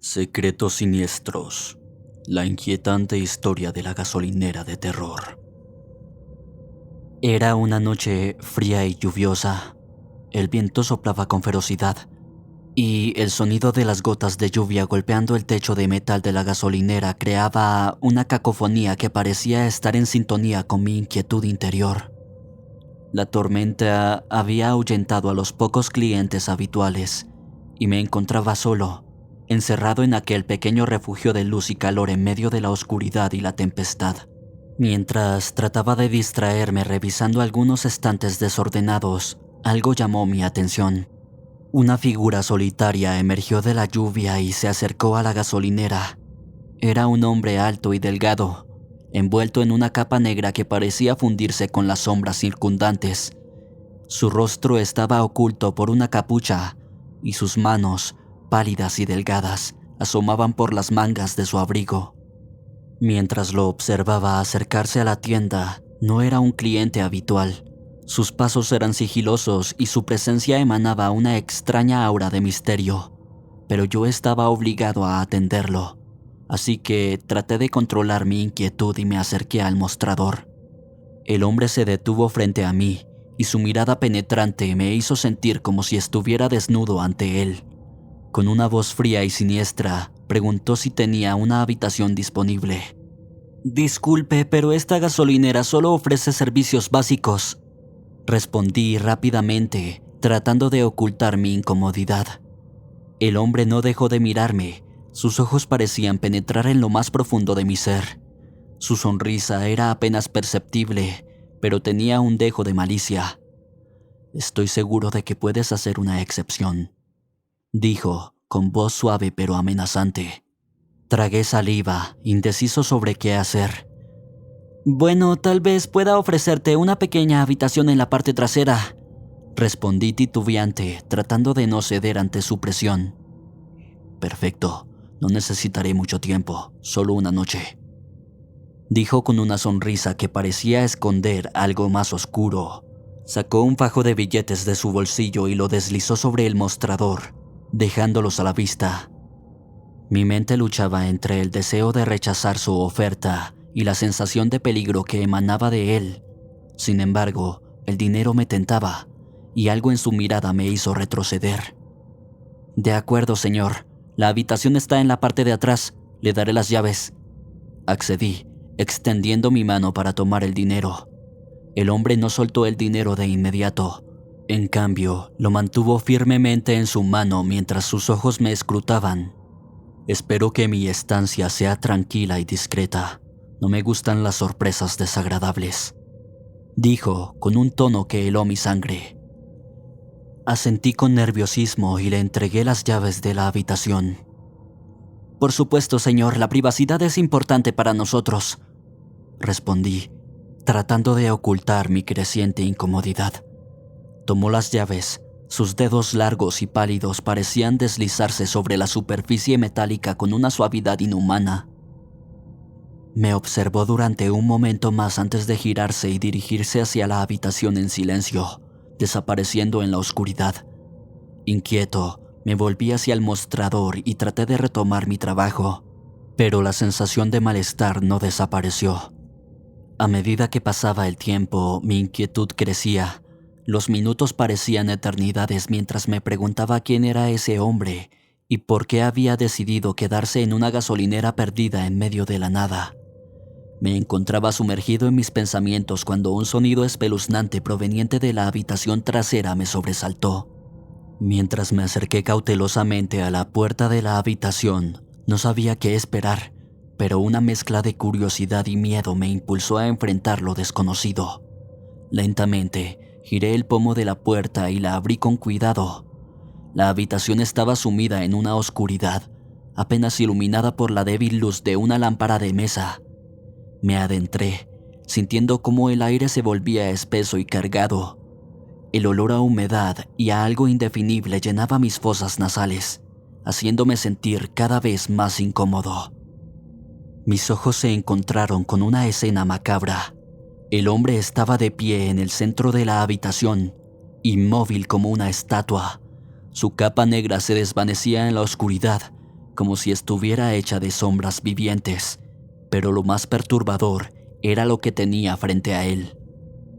Secretos siniestros. La inquietante historia de la gasolinera de terror. Era una noche fría y lluviosa. El viento soplaba con ferocidad y el sonido de las gotas de lluvia golpeando el techo de metal de la gasolinera creaba una cacofonía que parecía estar en sintonía con mi inquietud interior. La tormenta había ahuyentado a los pocos clientes habituales y me encontraba solo, encerrado en aquel pequeño refugio de luz y calor en medio de la oscuridad y la tempestad. Mientras trataba de distraerme revisando algunos estantes desordenados, algo llamó mi atención. Una figura solitaria emergió de la lluvia y se acercó a la gasolinera. Era un hombre alto y delgado, envuelto en una capa negra que parecía fundirse con las sombras circundantes. Su rostro estaba oculto por una capucha y sus manos, pálidas y delgadas, asomaban por las mangas de su abrigo. Mientras lo observaba acercarse a la tienda, no era un cliente habitual. Sus pasos eran sigilosos y su presencia emanaba una extraña aura de misterio, pero yo estaba obligado a atenderlo, así que traté de controlar mi inquietud y me acerqué al mostrador. El hombre se detuvo frente a mí y su mirada penetrante me hizo sentir como si estuviera desnudo ante él. Con una voz fría y siniestra, preguntó si tenía una habitación disponible. «Disculpe, pero esta gasolinera solo ofrece servicios básicos», respondí rápidamente, tratando de ocultar mi incomodidad. El hombre no dejó de mirarme, sus ojos parecían penetrar en lo más profundo de mi ser. Su sonrisa era apenas perceptible, pero tenía un dejo de malicia. «Estoy seguro de que puedes hacer una excepción», dijo, con voz suave pero amenazante. Tragué saliva, indeciso sobre qué hacer. «Bueno, tal vez pueda ofrecerte una pequeña habitación en la parte trasera», respondí titubeante, tratando de no ceder ante su presión. «Perfecto, no necesitaré mucho tiempo, solo una noche», dijo con una sonrisa que parecía esconder algo más oscuro. Sacó un fajo de billetes de su bolsillo y lo deslizó sobre el mostrador, dejándolos a la vista. Mi mente luchaba entre el deseo de rechazar su oferta y la sensación de peligro que emanaba de él. Sin embargo, el dinero me tentaba, y algo en su mirada me hizo retroceder. «De acuerdo, señor. La habitación está en la parte de atrás. Le daré las llaves», accedí, extendiendo mi mano para tomar el dinero. El hombre no soltó el dinero de inmediato. En cambio, lo mantuvo firmemente en su mano mientras sus ojos me escrutaban. «Espero que mi estancia sea tranquila y discreta. No me gustan las sorpresas desagradables», dijo con un tono que heló mi sangre. Asentí con nerviosismo y le entregué las llaves de la habitación. «Por supuesto, señor, la privacidad es importante para nosotros», respondí, tratando de ocultar mi creciente incomodidad. Tomó las llaves. Sus dedos largos y pálidos parecían deslizarse sobre la superficie metálica con una suavidad inhumana. Me observó durante un momento más antes de girarse y dirigirse hacia la habitación en silencio, desapareciendo en la oscuridad. Inquieto, me volví hacia el mostrador y traté de retomar mi trabajo, pero la sensación de malestar no desapareció. A medida que pasaba el tiempo, mi inquietud crecía. Los minutos parecían eternidades mientras me preguntaba quién era ese hombre y por qué había decidido quedarse en una gasolinera perdida en medio de la nada. Me encontraba sumergido en mis pensamientos cuando un sonido espeluznante proveniente de la habitación trasera me sobresaltó. Mientras me acerqué cautelosamente a la puerta de la habitación, no sabía qué esperar, pero una mezcla de curiosidad y miedo me impulsó a enfrentar lo desconocido. Lentamente, giré el pomo de la puerta y la abrí con cuidado. La habitación estaba sumida en una oscuridad, apenas iluminada por la débil luz de una lámpara de mesa. Me adentré, sintiendo cómo el aire se volvía espeso y cargado. El olor a humedad y a algo indefinible llenaba mis fosas nasales, haciéndome sentir cada vez más incómodo. Mis ojos se encontraron con una escena macabra. El hombre estaba de pie en el centro de la habitación, inmóvil como una estatua. Su capa negra se desvanecía en la oscuridad, como si estuviera hecha de sombras vivientes, pero lo más perturbador era lo que tenía frente a él.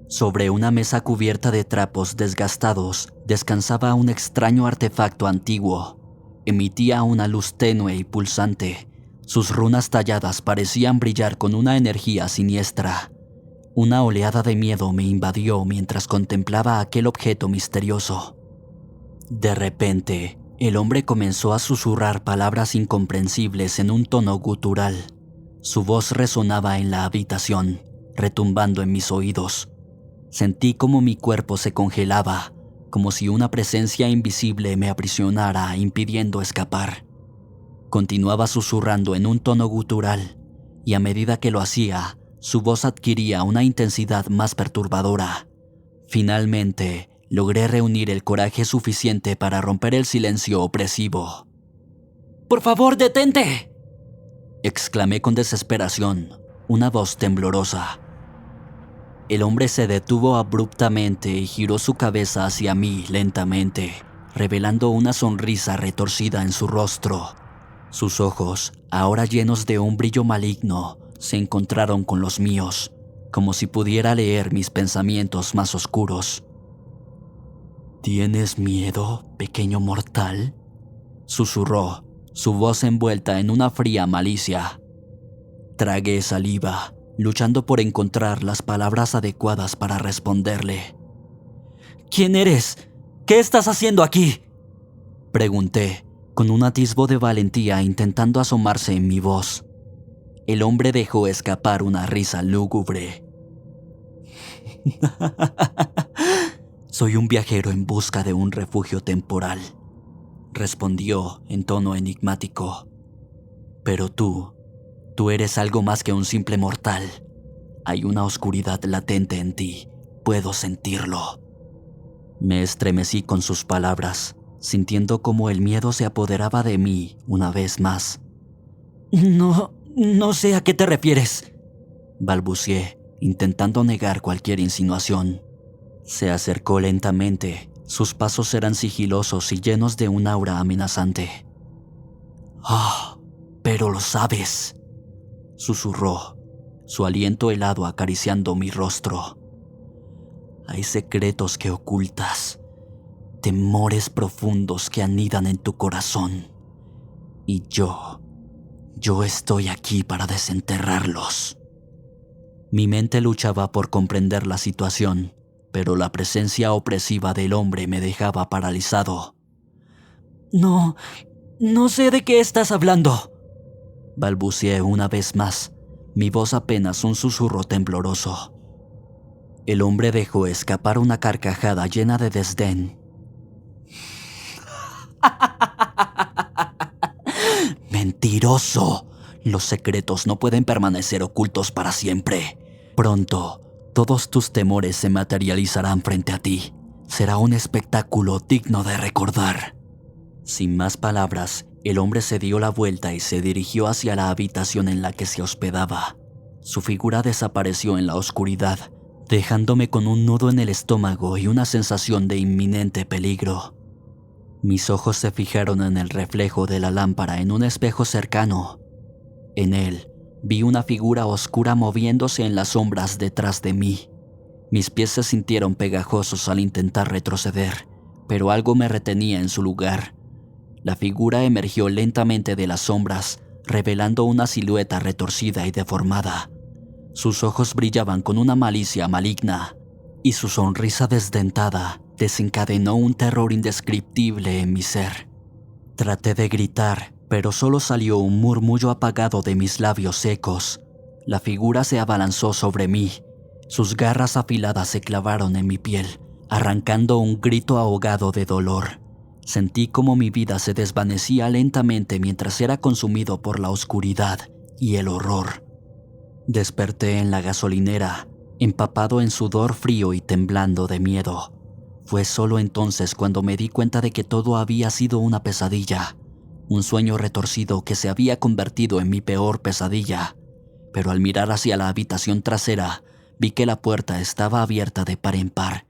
Sobre una mesa cubierta de trapos desgastados descansaba un extraño artefacto antiguo. Emitía una luz tenue y pulsante. Sus runas talladas parecían brillar con una energía siniestra. Una oleada de miedo me invadió mientras contemplaba aquel objeto misterioso. De repente, el hombre comenzó a susurrar palabras incomprensibles en un tono gutural. Su voz resonaba en la habitación, retumbando en mis oídos. Sentí como mi cuerpo se congelaba, como si una presencia invisible me aprisionara, impidiendo escapar. Continuaba susurrando en un tono gutural, y a medida que lo hacía, su voz adquiría una intensidad más perturbadora. Finalmente, logré reunir el coraje suficiente para romper el silencio opresivo. «¡Por favor, detente!», exclamé con desesperación, una voz temblorosa. El hombre se detuvo abruptamente y giró su cabeza hacia mí lentamente, revelando una sonrisa retorcida en su rostro. Sus ojos, ahora llenos de un brillo maligno, se encontraron con los míos, como si pudiera leer mis pensamientos más oscuros. «¿Tienes miedo, pequeño mortal?», susurró, su voz envuelta en una fría malicia. Tragué saliva, luchando por encontrar las palabras adecuadas para responderle. «¿Quién eres? ¿Qué estás haciendo aquí?», pregunté, con un atisbo de valentía intentando asomarse en mi voz. El hombre dejó escapar una risa lúgubre. «Soy un viajero en busca de un refugio temporal», respondió en tono enigmático. «Pero tú eres algo más que un simple mortal. Hay una oscuridad latente en ti, puedo sentirlo». Me estremecí con sus palabras, sintiendo como el miedo se apoderaba de mí una vez más. No sé a qué te refieres», balbuceé, intentando negar cualquier insinuación. Se acercó lentamente, sus pasos eran sigilosos y llenos de un aura amenazante. «Ah, pero lo sabes», susurró, su aliento helado acariciando mi rostro. «Hay secretos que ocultas, temores profundos que anidan en tu corazón. Y yo estoy aquí para desenterrarlos». Mi mente luchaba por comprender la situación, pero la presencia opresiva del hombre me dejaba paralizado. No sé de qué estás hablando», balbuceé una vez más, mi voz apenas un susurro tembloroso. El hombre dejó escapar una carcajada llena de desdén. «Mentiroso. Los secretos no pueden permanecer ocultos para siempre. Pronto, todos tus temores se materializarán frente a ti. Será un espectáculo digno de recordar». Sin más palabras, el hombre se dio la vuelta y se dirigió hacia la habitación en la que se hospedaba. Su figura desapareció en la oscuridad, dejándome con un nudo en el estómago y una sensación de inminente peligro. Mis ojos se fijaron en el reflejo de la lámpara en un espejo cercano. En él, vi una figura oscura moviéndose en las sombras detrás de mí. Mis pies se sintieron pegajosos al intentar retroceder, pero algo me retenía en su lugar. La figura emergió lentamente de las sombras, revelando una silueta retorcida y deformada. Sus ojos brillaban con una malicia maligna, y su sonrisa desdentada desencadenó un terror indescriptible en mi ser. Traté de gritar, pero solo salió un murmullo apagado de mis labios secos. La figura se abalanzó sobre mí. Sus garras afiladas se clavaron en mi piel, arrancando un grito ahogado de dolor. Sentí como mi vida se desvanecía lentamente mientras era consumido por la oscuridad y el horror. Desperté en la gasolinera, empapado en sudor frío y temblando de miedo. Fue solo entonces cuando me di cuenta de que todo había sido una pesadilla, un sueño retorcido que se había convertido en mi peor pesadilla. Pero al mirar hacia la habitación trasera, vi que la puerta estaba abierta de par en par,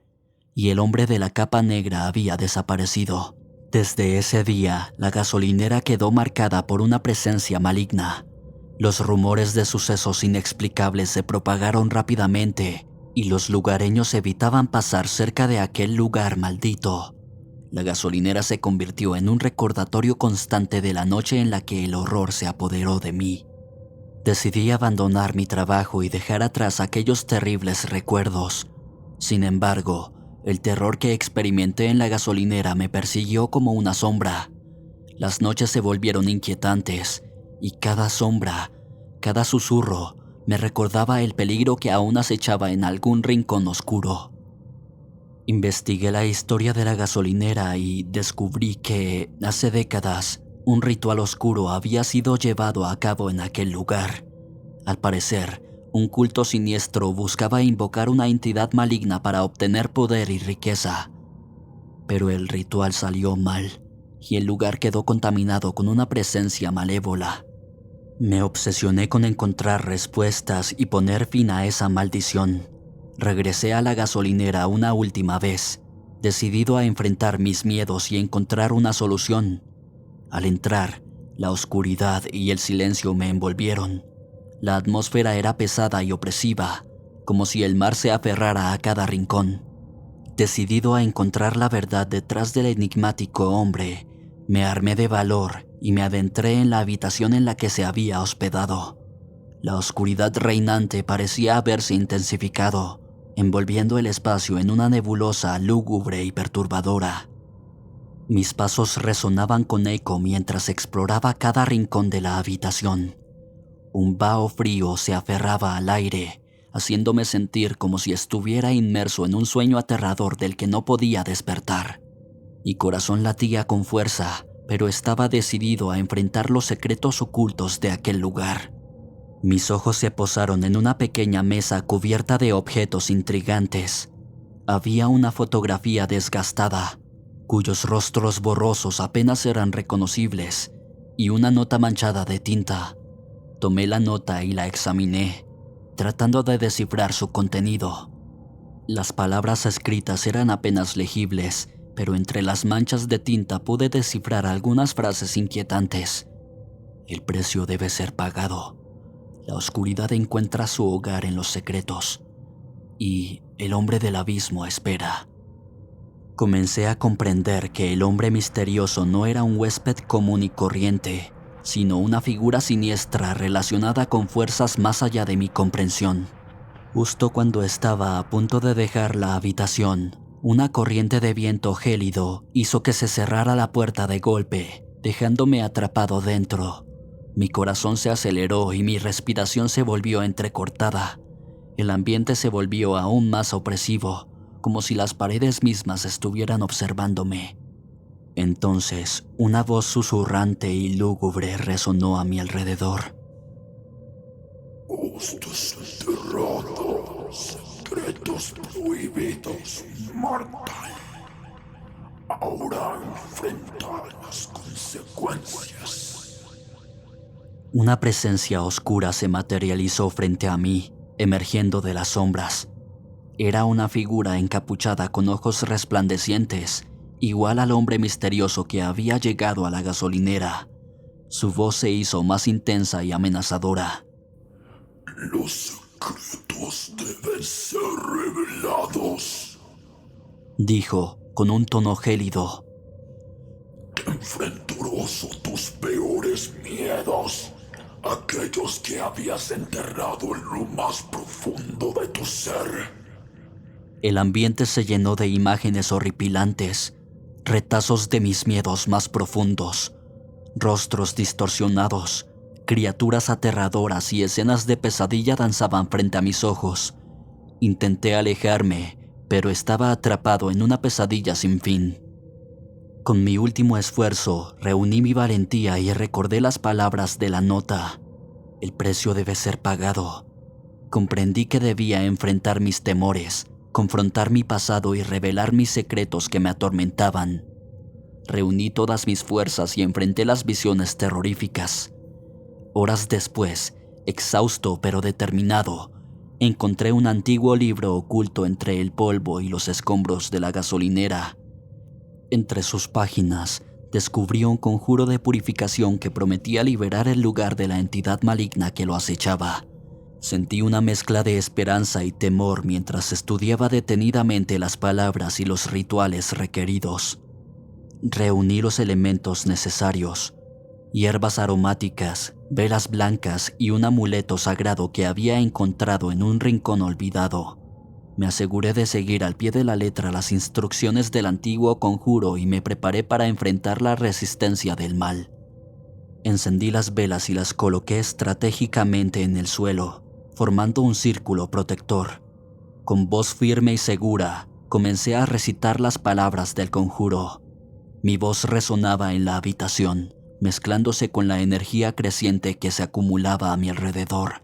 y el hombre de la capa negra había desaparecido. Desde ese día, la gasolinera quedó marcada por una presencia maligna. Los rumores de sucesos inexplicables se propagaron rápidamente y los lugareños evitaban pasar cerca de aquel lugar maldito. La gasolinera se convirtió en un recordatorio constante de la noche en la que el horror se apoderó de mí. Decidí abandonar mi trabajo y dejar atrás aquellos terribles recuerdos. Sin embargo, el terror que experimenté en la gasolinera me persiguió como una sombra. Las noches se volvieron inquietantes y cada sombra, cada susurro, me recordaba el peligro que aún acechaba en algún rincón oscuro. Investigué la historia de la gasolinera y descubrí que, hace décadas, un ritual oscuro había sido llevado a cabo en aquel lugar. Al parecer, un culto siniestro buscaba invocar una entidad maligna para obtener poder y riqueza. Pero el ritual salió mal, y el lugar quedó contaminado con una presencia malévola. Me obsesioné con encontrar respuestas y poner fin a esa maldición. Regresé a la gasolinera una última vez, decidido a enfrentar mis miedos y encontrar una solución. Al entrar, la oscuridad y el silencio me envolvieron. La atmósfera era pesada y opresiva, como si el mar se aferrara a cada rincón. Decidido a encontrar la verdad detrás del enigmático hombre, me armé de valor y me adentré en la habitación en la que se había hospedado. La oscuridad reinante parecía haberse intensificado, envolviendo el espacio en una nebulosa lúgubre y perturbadora. Mis pasos resonaban con eco mientras exploraba cada rincón de la habitación. Un vaho frío se aferraba al aire, haciéndome sentir como si estuviera inmerso en un sueño aterrador del que no podía despertar. Mi corazón latía con fuerza, pero estaba decidido a enfrentar los secretos ocultos de aquel lugar. Mis ojos se posaron en una pequeña mesa cubierta de objetos intrigantes. Había una fotografía desgastada, cuyos rostros borrosos apenas eran reconocibles, y una nota manchada de tinta. Tomé la nota y la examiné, tratando de descifrar su contenido. Las palabras escritas eran apenas legibles, pero entre las manchas de tinta pude descifrar algunas frases inquietantes. El precio debe ser pagado. La oscuridad encuentra su hogar en los secretos. Y el hombre del abismo espera. Comencé a comprender que el hombre misterioso no era un huésped común y corriente, sino una figura siniestra relacionada con fuerzas más allá de mi comprensión. Justo cuando estaba a punto de dejar la habitación, una corriente de viento gélido hizo que se cerrara la puerta de golpe, dejándome atrapado dentro. Mi corazón se aceleró y mi respiración se volvió entrecortada. El ambiente se volvió aún más opresivo, como si las paredes mismas estuvieran observándome. Entonces, una voz susurrante y lúgubre resonó a mi alrededor. Gustos enterrados, secretos prohibidos, mortal. Ahora enfrenta las consecuencias. Una presencia oscura se materializó frente a mí, emergiendo de las sombras. Era una figura encapuchada con ojos resplandecientes, igual al hombre misterioso que había llegado a la gasolinera. Su voz se hizo más intensa y amenazadora. Los secretos deben ser revelados, dijo con un tono gélido. enfrentarás a tus peores miedos, aquellos que habías enterrado en lo más profundo de tu ser. El ambiente se llenó de imágenes horripilantes, retazos de mis miedos más profundos, rostros distorsionados, criaturas aterradoras y escenas de pesadilla danzaban frente a mis ojos. Intenté alejarme, pero estaba atrapado en una pesadilla sin fin. Con mi último esfuerzo, reuní mi valentía y recordé las palabras de la nota. El precio debe ser pagado. Comprendí que debía enfrentar mis temores, confrontar mi pasado y revelar mis secretos que me atormentaban. Reuní todas mis fuerzas y enfrenté las visiones terroríficas. Horas después, exhausto pero determinado, encontré un antiguo libro oculto entre el polvo y los escombros de la gasolinera. Entre sus páginas, descubrí un conjuro de purificación que prometía liberar el lugar de la entidad maligna que lo acechaba. Sentí una mezcla de esperanza y temor mientras estudiaba detenidamente las palabras y los rituales requeridos. Reuní los elementos necesarios: hierbas aromáticas, velas blancas y un amuleto sagrado que había encontrado en un rincón olvidado. Me aseguré de seguir al pie de la letra las instrucciones del antiguo conjuro y me preparé para enfrentar la resistencia del mal. Encendí las velas y las coloqué estratégicamente en el suelo, formando un círculo protector. Con voz firme y segura, comencé a recitar las palabras del conjuro. Mi voz resonaba en la habitación, mezclándose con la energía creciente que se acumulaba a mi alrededor.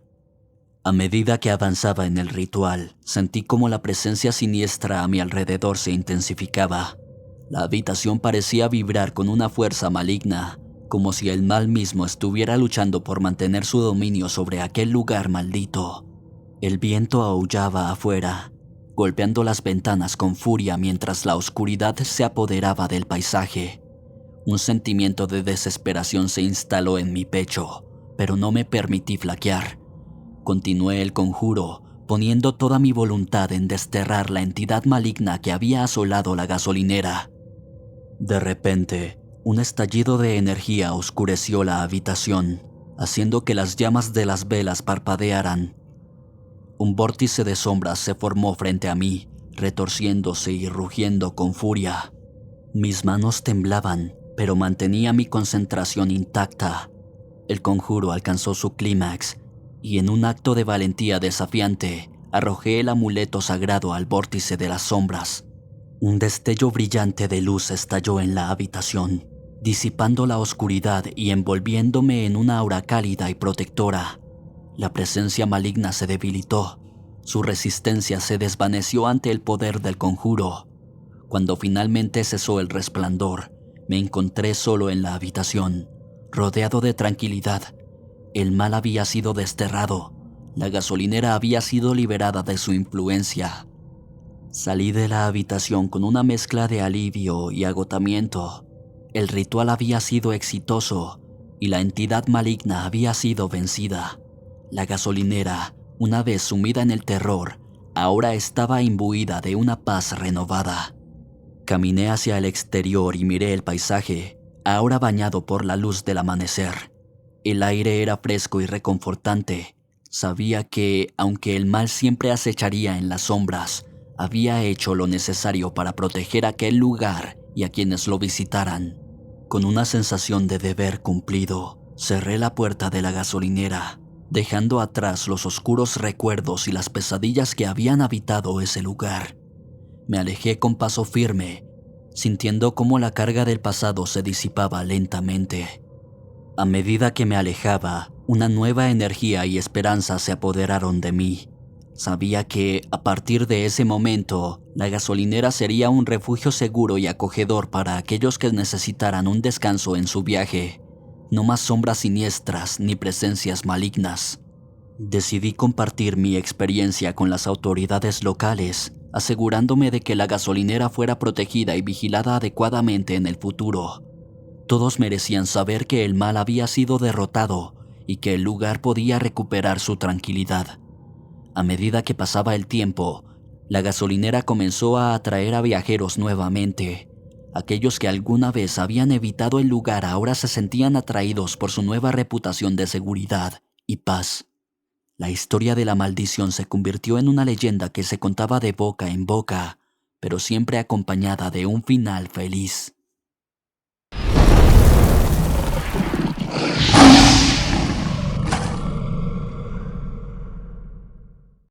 A medida que avanzaba en el ritual, sentí como la presencia siniestra a mi alrededor se intensificaba. La habitación parecía vibrar con una fuerza maligna, como si el mal mismo estuviera luchando por mantener su dominio sobre aquel lugar maldito. El viento aullaba afuera, golpeando las ventanas con furia mientras la oscuridad se apoderaba del paisaje. Un sentimiento de desesperación se instaló en mi pecho, pero no me permití flaquear. Continué el conjuro, poniendo toda mi voluntad en desterrar la entidad maligna que había asolado la gasolinera. De repente, un estallido de energía oscureció la habitación, haciendo que las llamas de las velas parpadearan. Un vórtice de sombras se formó frente a mí, retorciéndose y rugiendo con furia. Mis manos temblaban, pero mantenía mi concentración intacta. El conjuro alcanzó su clímax, y en un acto de valentía desafiante, arrojé el amuleto sagrado al vórtice de las sombras. Un destello brillante de luz estalló en la habitación, disipando la oscuridad y envolviéndome en una aura cálida y protectora. La presencia maligna se debilitó. Su resistencia se desvaneció ante el poder del conjuro. Cuando finalmente cesó el resplandor, me encontré solo en la habitación, rodeado de tranquilidad. El mal había sido desterrado. La gasolinera había sido liberada de su influencia. Salí de la habitación con una mezcla de alivio y agotamiento. El ritual había sido exitoso y la entidad maligna había sido vencida. La gasolinera, una vez sumida en el terror, ahora estaba imbuida de una paz renovada. Caminé hacia el exterior y miré el paisaje, ahora bañado por la luz del amanecer. El aire era fresco y reconfortante. Sabía que, aunque el mal siempre acecharía en las sombras, había hecho lo necesario para proteger aquel lugar y a quienes lo visitaran. Con una sensación de deber cumplido, cerré la puerta de la gasolinera, dejando atrás los oscuros recuerdos y las pesadillas que habían habitado ese lugar. Me alejé con paso firme, sintiendo cómo la carga del pasado se disipaba lentamente. A medida que me alejaba, una nueva energía y esperanza se apoderaron de mí. Sabía que, a partir de ese momento, la gasolinera sería un refugio seguro y acogedor para aquellos que necesitaran un descanso en su viaje. No más sombras siniestras ni presencias malignas. Decidí compartir mi experiencia con las autoridades locales, asegurándome de que la gasolinera fuera protegida y vigilada adecuadamente en el futuro. Todos merecían saber que el mal había sido derrotado y que el lugar podía recuperar su tranquilidad. A medida que pasaba el tiempo, la gasolinera comenzó a atraer a viajeros nuevamente. Aquellos que alguna vez habían evitado el lugar ahora se sentían atraídos por su nueva reputación de seguridad y paz. La historia de la maldición se convirtió en una leyenda que se contaba de boca en boca, pero siempre acompañada de un final feliz.